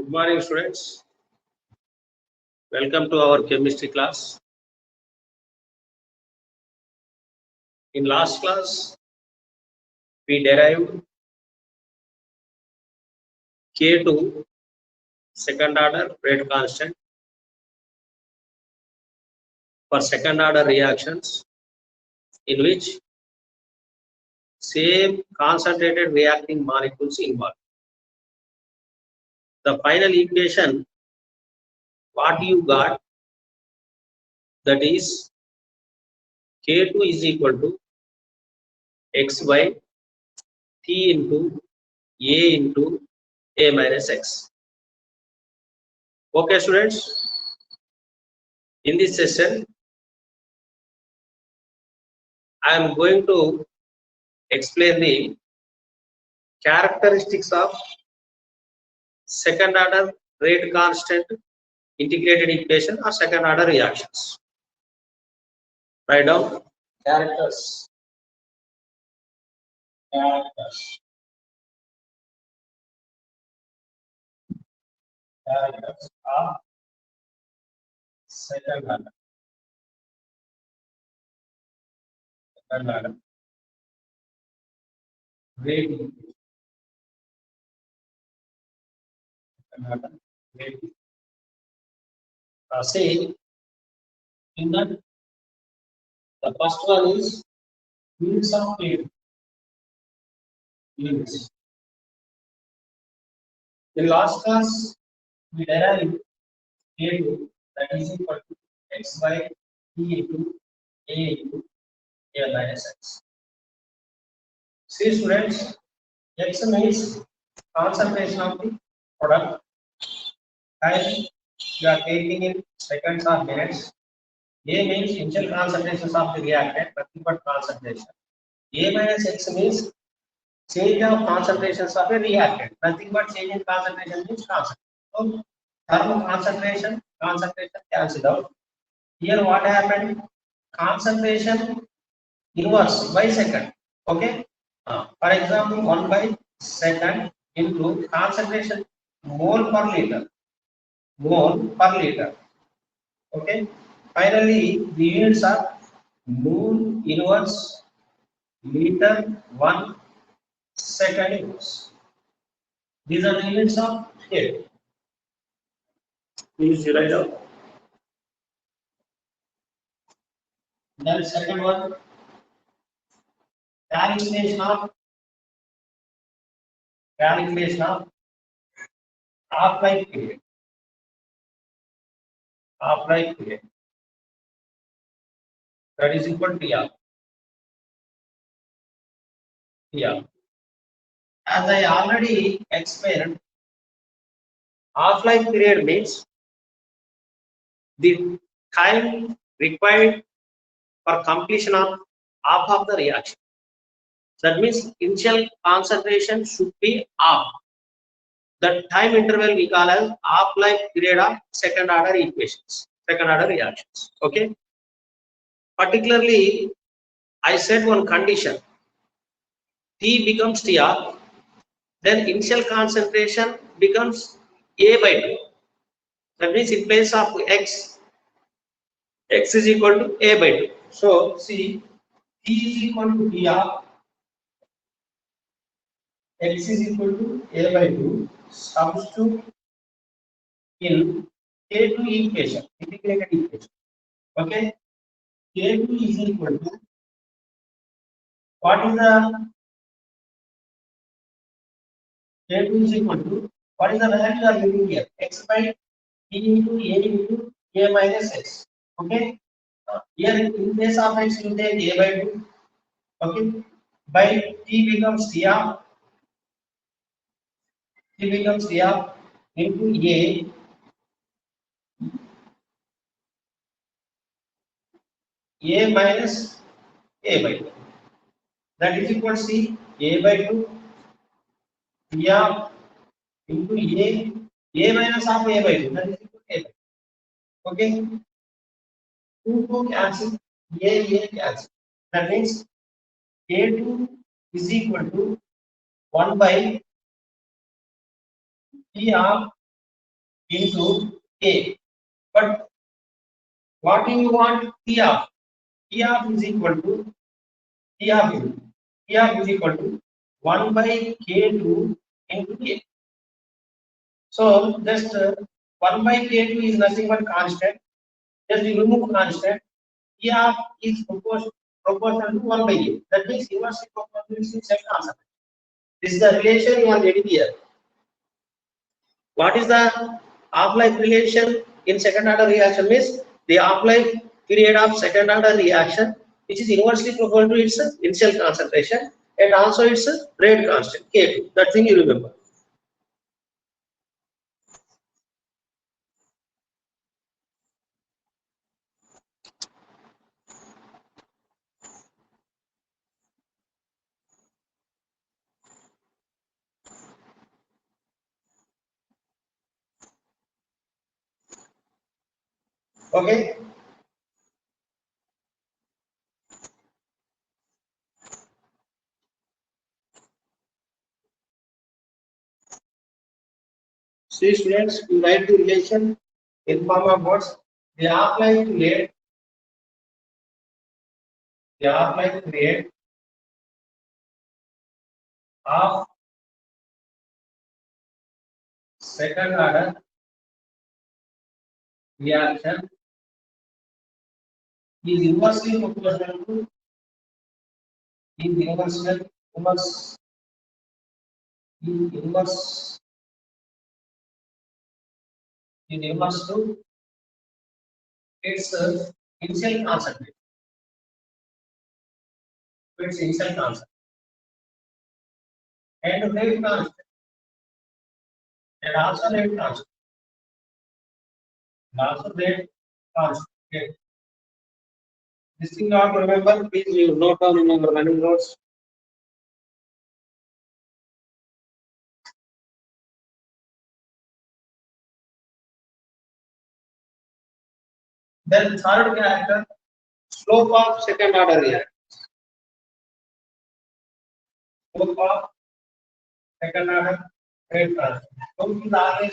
Good morning, students. Welcome to our chemistry class. In last class, we derived K2 second order rate constant for second order reactions in which same concentrated reacting molecules involved. The final equation what you got, that is K2 is equal to x by T into A into A minus X. Okay, students, in this session I am going to explain the characteristics of second order rate constant integrated equation or second order reactions. Write down characters of second order rate rate. Say in that the first one is units of rate. Units. In last class we derived K2 that is equal to x by T into A into A minus X. See students, X means concentration of the product, time you are taking in seconds or minutes. A means initial concentrations of the reactant, nothing but concentration. A minus X means change of concentrations of a reactant, nothing but change in concentration means concentration. So, thermal concentration cancelled out. Here what happened? Concentration inverse by second. Okay. For example, 1 by second into concentration mole per liter. Mole per liter. Okay. Finally, the units are mole inverse liter 1 second inverse. These are the units of K. Please write down. Then second one, calculation of half-life period. Half-life period. That is equal to R. Yeah. As I already explained, half-life period means the time required for completion of half of the reaction. That means initial concentration should be half. The time interval we call as half-life period of second order equations, second order reactions. Okay. Particularly, I said one condition. T becomes TR, then initial concentration becomes A by 2. That means in place of X is equal to A by 2. So, see, T is equal to TR, X is equal to A by 2, substitute in K2 equation, integrated equation. Okay, K2 is equal to, what is the K2 is equal to, what is the value you are getting here? X by T into A minus X. Okay, here in place of X you take A by 2. Okay, by T becomes TR, into A minus A by 2. That is equal to C, A by 2 TR into A minus of A by 2. That is equal to A by 2. Okay, 2 cancel, A cancel. That means K2 is equal to 1 by TR into A. But what do you want T of? T of is equal to T of is equal to 1 by K2 into A. So just 1 by K2 is nothing but constant. Just we remove constant. T of is proportional to 1 by A. That means inversely proportional is second answer. This is the relation you are getting here. What is the half-life relation in second order reaction? Means the half-life period of second order reaction, which is inversely proportional to its initial concentration and also its rate constant K2. That thing you remember. Okay. See students, you write the relation in form of words. The half-life period, of second order reaction is inversely proportional to inverse inverse to its initial concentration. Its initial concentration and rate constant and also rate constant. And also rate constant. Okay. This thing not remember, please you note down in your running notes. Then third character, slope of second order reaction. Slope of second order rate constant. So these are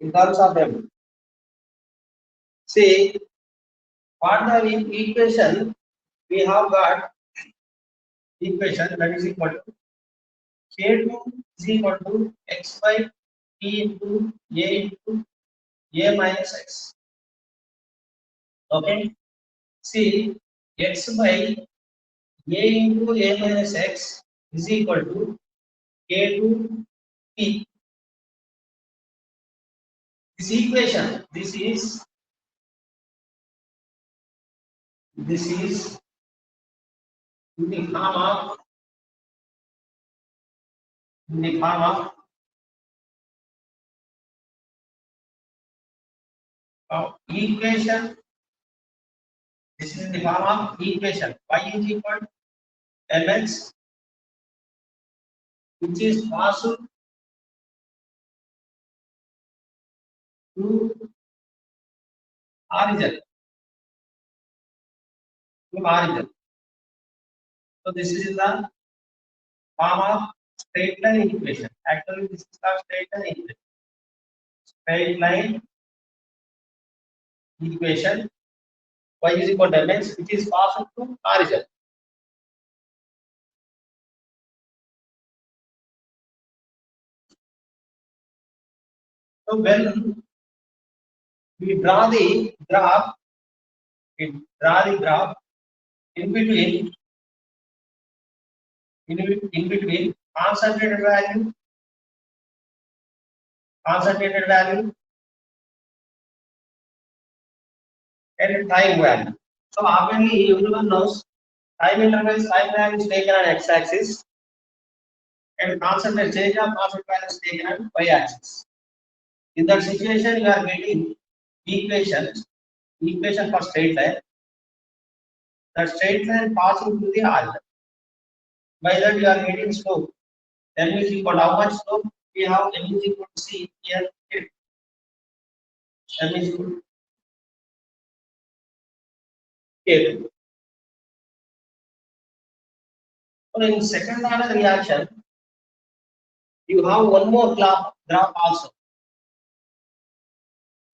in terms of them. See what the equation we have got equation that is equal to K2 is equal to x by T into A minus x. Okay. See x by A into A minus x is equal to K2 T. This equation, this is in the form of equation. This is in the form of equation. Y is equal to mx, which is passed to origin. So this is in the form of straight line equation. Actually, this is called straight line equation. Straight line equation. Y is equal to mx, which is passed to origin. So when we draw the graph, in between concentrated value and time value. So obviously everyone knows time value is taken on x-axis and change of constant value is taken on y-axis. In that situation, you are getting equation for straight line. That straight line passing through the origin. By that you are getting slope. M is equal to how much slope? We have M is equal to C here. M is equal to K2. So in second order reaction, you have one more graph also.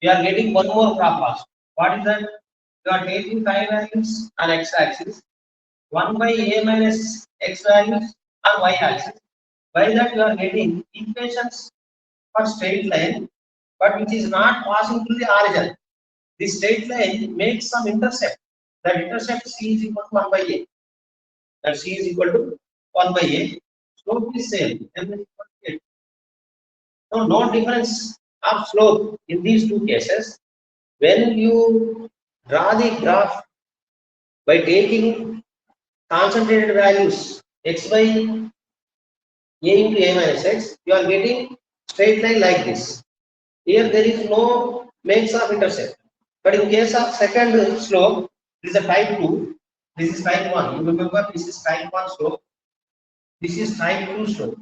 You are getting one more graph also. What is that? You are taking 5 values on x-axis, 1 by a minus x values on y-axis. By that you are getting equations for straight line, but which is not passing through the origin. The straight line makes some intercept. That intercept c is equal to 1 by a. That c is equal to 1 by a. Slope is same. M is equal to 8. So no difference of slope in these two cases. When you draw the graph by taking concentrated values x by a into a minus x, you are getting straight line like this. Here there is no makes of intercept. But in case of second slope, this is a type 2, this is type 1. You remember this is type 1 slope, this is type 2 slope.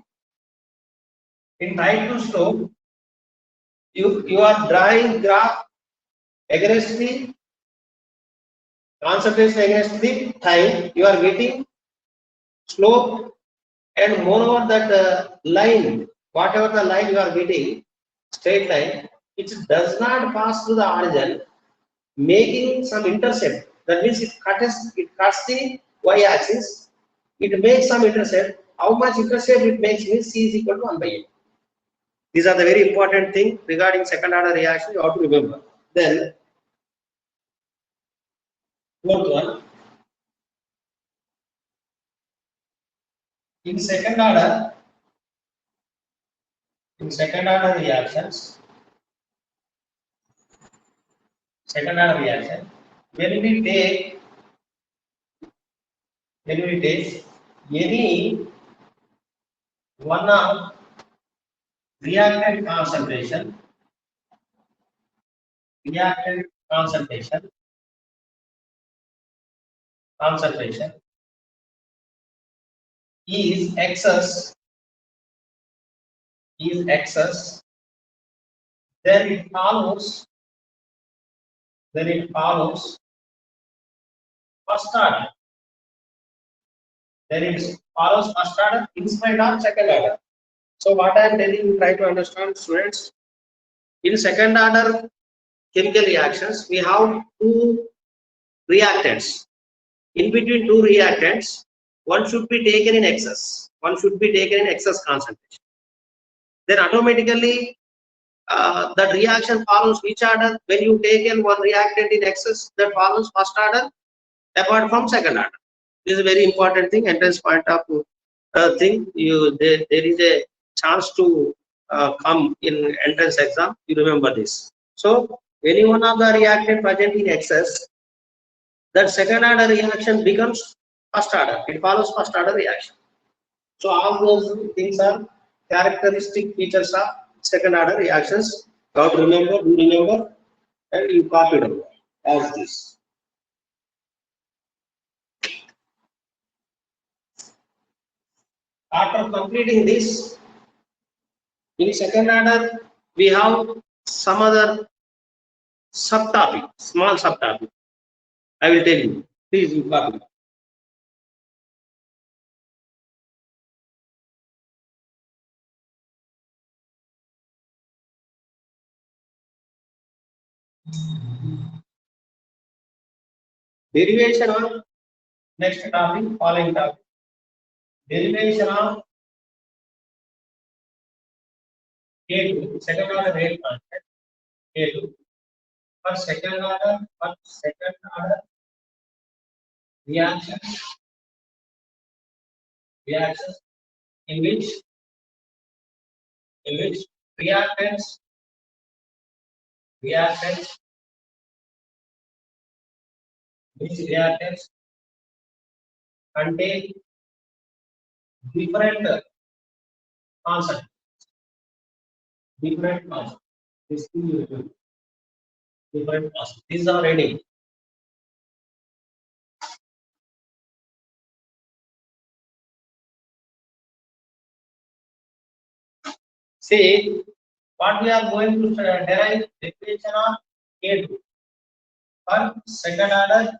In type 2 slope, you are drawing graph against the concentration against the time, you are getting slope, and moreover that line, whatever the line you are getting, straight line, it does not pass through the origin, making some intercept. That means it cuts the y-axis, it makes some intercept. How much intercept it makes means c is equal to 1 by a. These are the very important thing regarding second order reaction you have to remember. Then fourth one, in second order reactions, second order reaction, when we take any one of reactant concentration is excess, then it follows first order. Then it follows first order in spite of second order. So what I am telling you, try to understand, students. In second order chemical reactions, we have two reactants. In between two reactants, one should be taken in excess. Concentration. Then automatically that reaction follows which order? When you take in one reactant in excess, that follows first order apart from second order. This is a very important thing, entrance point of thing. There is a chance to come in entrance exam. You remember this. So any one of the reactant present in excess, that second order reaction becomes first order. It follows first order reaction. So all those things are characteristic features of second order reactions. Got to remember, do remember, and you copy it as this. After completing this, in second order, we have some other subtopic, small subtopic. I will tell you. Please you copy. Derivation of next topic, following topic. Derivation of K2, second order rate constant, K2, for second order reactions in which reactants contain different concepts. Different concepts. This thing you do. Different concepts. These are ready. See, what we are going to derive definition of K2 for second order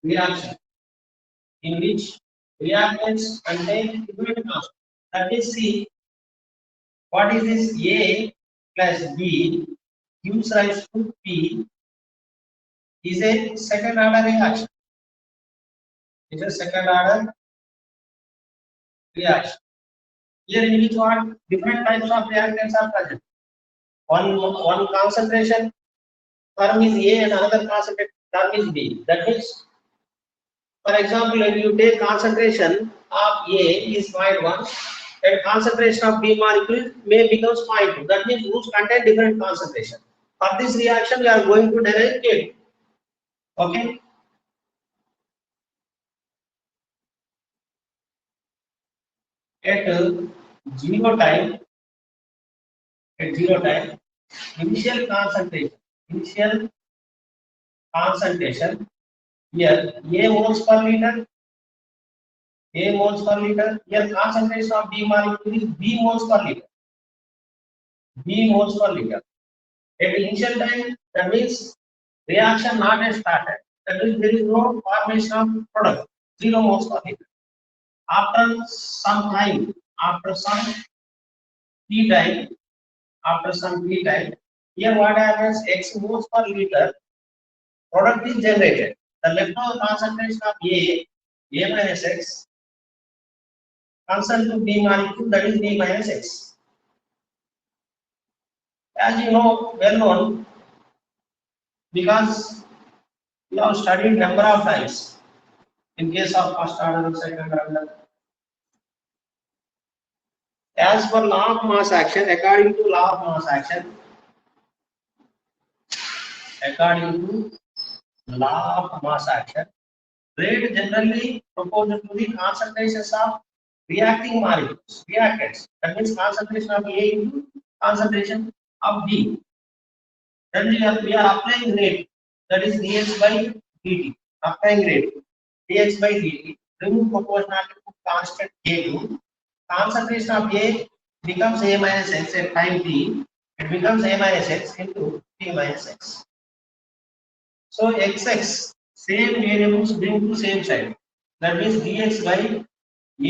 reaction in which reactants contain different concepts. That is, see, What is this? A plus B gives rise to P is a second order reaction. It's a second order reaction. Here in which what different types of reactants are present. One concentration term is A and another concentration term is B. That means, for example, when you take concentration of A is 0.1 and concentration of B molecule may becomes 0.2. That means whose contain different concentration. For this reaction, we are going to derive K. Okay. At zero time, initial concentration here A moles per liter, here concentration of B molecule is B moles per liter. At initial time, that means reaction not yet started. That means there is no formation of product, 0 moles per liter. After some time, after some t time, here what happens? X moles per liter product is generated. The leftover concentration of A minus X, constant to B molecule, that is B minus X. As you know, well known, because we have studied number of times in case of first order, second order. As per law of mass action, according to law of mass action, rate generally proportional to the concentrations of reacting molecules, reactants. That means concentration of A into concentration of B. Then we are applying rate, that is dx by dt. Applying rate dx by dt. Remove proportionality to constant K2. Concentration of A becomes A minus X at time t. It becomes A minus X into T minus X. So xx, same variables bring to same side. That means dx by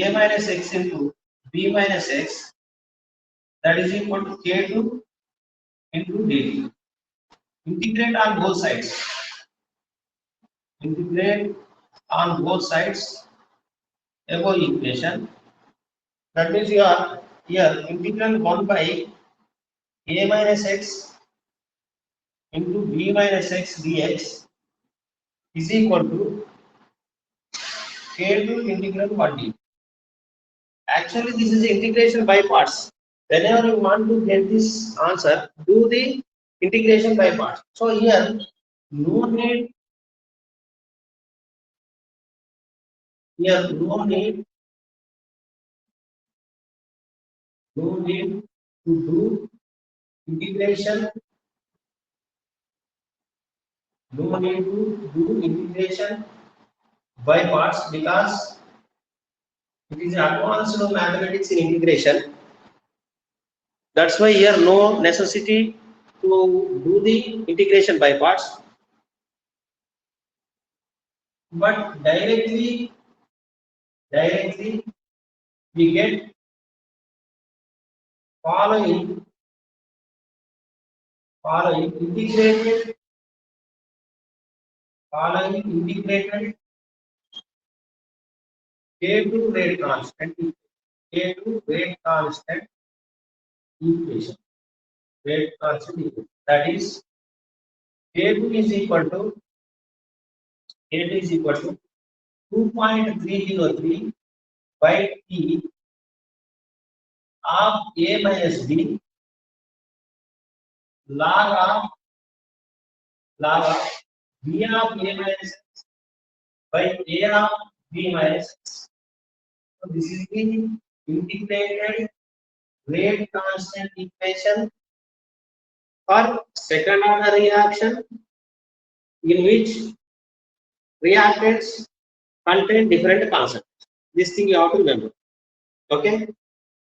A minus X into B minus X, that is equal to K2 into dt. Integrate on both sides. Above equation. That means you are here integral 1 by A minus X into B minus X dx is equal to K2 integral 1d. Actually, this is integration by parts. Whenever you want to get this answer, do the integration by parts. So here, no need to do integration. No need to do integration by parts because it is advanced mathematics in integration. That's why here no necessity to do the integration by parts, but directly we get following integrated K2 rate constant equation. That is K2 is equal to 2.303 by T of A minus B log of B of A minus X by A of B minus X. So this is the integrated rate constant equation for second order reaction in which reactants contain different concepts. This thing you have to remember. Okay.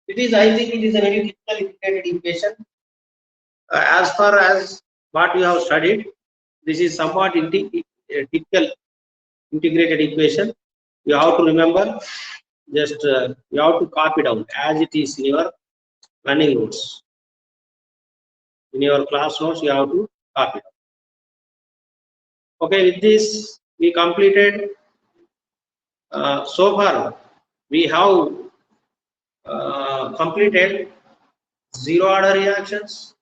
I think it is a very typical integrated equation. As far as what we have studied, this is somewhat typical integrated equation. You have to remember, just you have to copy down as it is in your learning notes. In your class notes, you have to copy. Okay, with this, we completed. So far, we have completed zero order reactions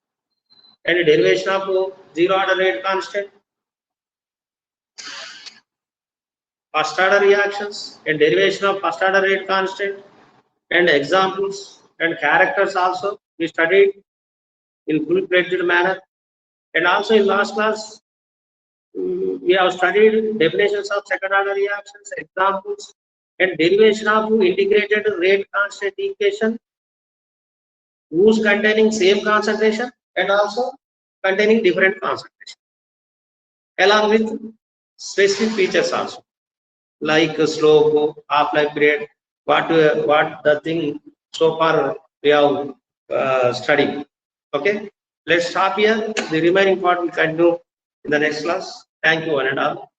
and derivation of zero order rate constant, first order reactions and derivation of first order rate constant, and examples and characters also we studied in full-fledged manner. And also in last class, we have studied definitions of second order reactions, examples, and derivation of integrated rate constant equation, whose containing same concentration and also containing different concentration, along with specific features also, like slope, half-life period, what the thing so far we have studied. Okay, let's stop here. The remaining part will continue in the next class. Thank you, one and all.